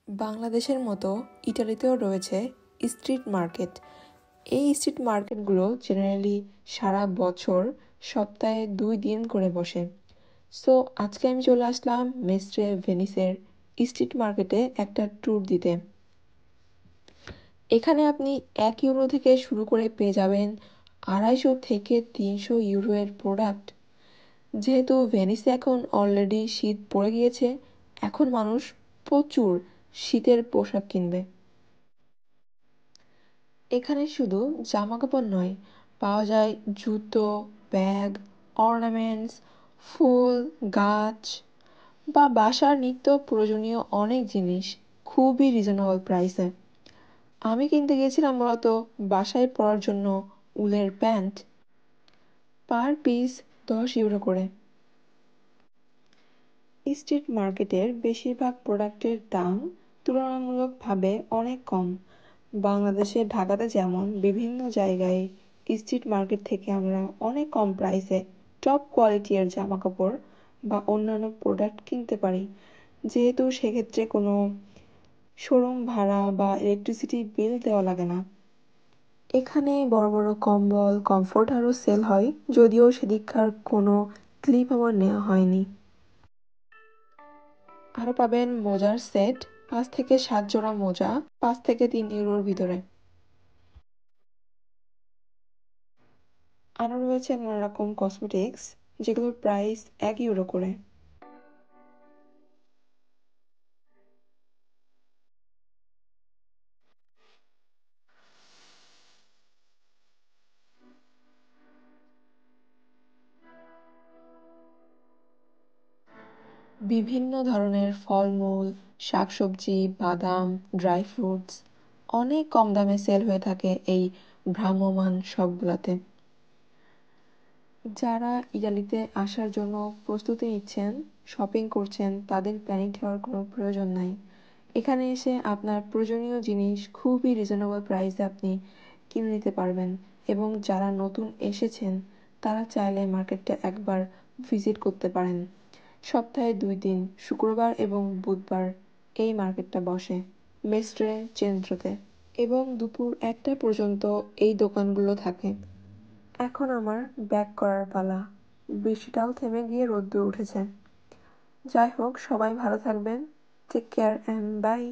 বাংলাদেশের মতো ইটালিতেও রয়েছে স্ট্রিট মার্কেট। এই স্ট্রিট মার্কেটগুলো জেনারেলি সারা বছর সপ্তাহে 2 দিন করে বসে। সো আজকে আমি চলে আসলাম মেস্ট্রে ভেনিসের স্ট্রিট মার্কেটে একটা ট্যুর দিতে। এখানে আপনি 1 ইউরো থেকে শুরু করে পেয়ে যাবেন 250 থেকে 300 ইউরোয়ের প্রোডাক্ট। যেহেতু ভেনিসে এখন অলরেডি শীত পড়ে গিয়েছে, এখন মানুষ প্রচুর শীতের পোশাক কিনবে। এখানে শুধু জামাকাপড় নয়, পাওয়া যায় জুতো, ব্যাগ, অর্নামেন্টস, ফুল, গাছ বা বাসার নিত্য প্রয়োজনীয় অনেক জিনিস খুবই রিজনেবল প্রাইসে। আমি কিনতে গিয়েছিলাম মূলত বাসায় পরার জন্য উলের প্যান্ট, পার পিস 10 ইউরো করে। স্ট্রিট মার্কেটের বেশিরভাগ প্রোডাক্টের দাম তুলনামূলকভাবে অনেক কম। বাংলাদেশের ঢাকাতে যেমন বিভিন্ন জায়গায় স্ট্রিট মার্কেট থেকে আমরা অনেক কম প্রাইসে টপ কোয়ালিটির জামাকাপড় বা অন্যান্য প্রোডাক্ট কিনতে পারি, যেহেতু সেক্ষেত্রে কোনো শোরুম ভাড়া বা ইলেকট্রিসিটি বিল দেওয়া লাগে না। এখানে বড় বড় কম্বল, কমফোর্টারও সেল হয়, যদিও সেদিককার কোনো ক্লিপ আমার নেওয়া হয়নি। আরও পাবেন মোজার সেট, 5 থেকে 7 জোড়া মোজা 5 থেকে 3 ইউরোর ভিতরে। আরও রয়েছে নানা রকম কসমেটিক্স, যেগুলোর প্রাইস 1 ইউরো করে। বিভিন্ন ধরনের ফলমূল, শাকসবজি, বাদাম, ড্রাই ফ্রুটস অনেক কম দামে সেল হয়ে থাকে এই ভ্রাম্যমাণ শপগুলোতে। যারা ইতালিতে আসার জন্য প্রস্তুতি নিচ্ছেন, শপিং করছেন, তাদের প্যানিক হওয়ার কোনো প্রয়োজন নাই। এখানে এসে আপনার প্রয়োজনীয় জিনিস খুবই রিজনেবল প্রাইসে আপনি কিনে নিতে পারবেন। এবং যারা নতুন এসেছেন, তারা চাইলে মার্কেটটা একবার ভিজিট করতে পারেন। সপ্তাহে 2 দিন, শুক্রবার এবং বুধবার এই মার্কেটটা বসে মেস্ট্রে চেন্ট্রোতে, এবং দুপুর 1টা পর্যন্ত এই দোকানগুলো থাকে। এখন আমার ব্যাক করার পালা। বৃষ্টিটাও থেমে গিয়ে রোদ্দুর উঠেছে। যাই হোক, সবাই ভালো থাকবেন। Take care and by.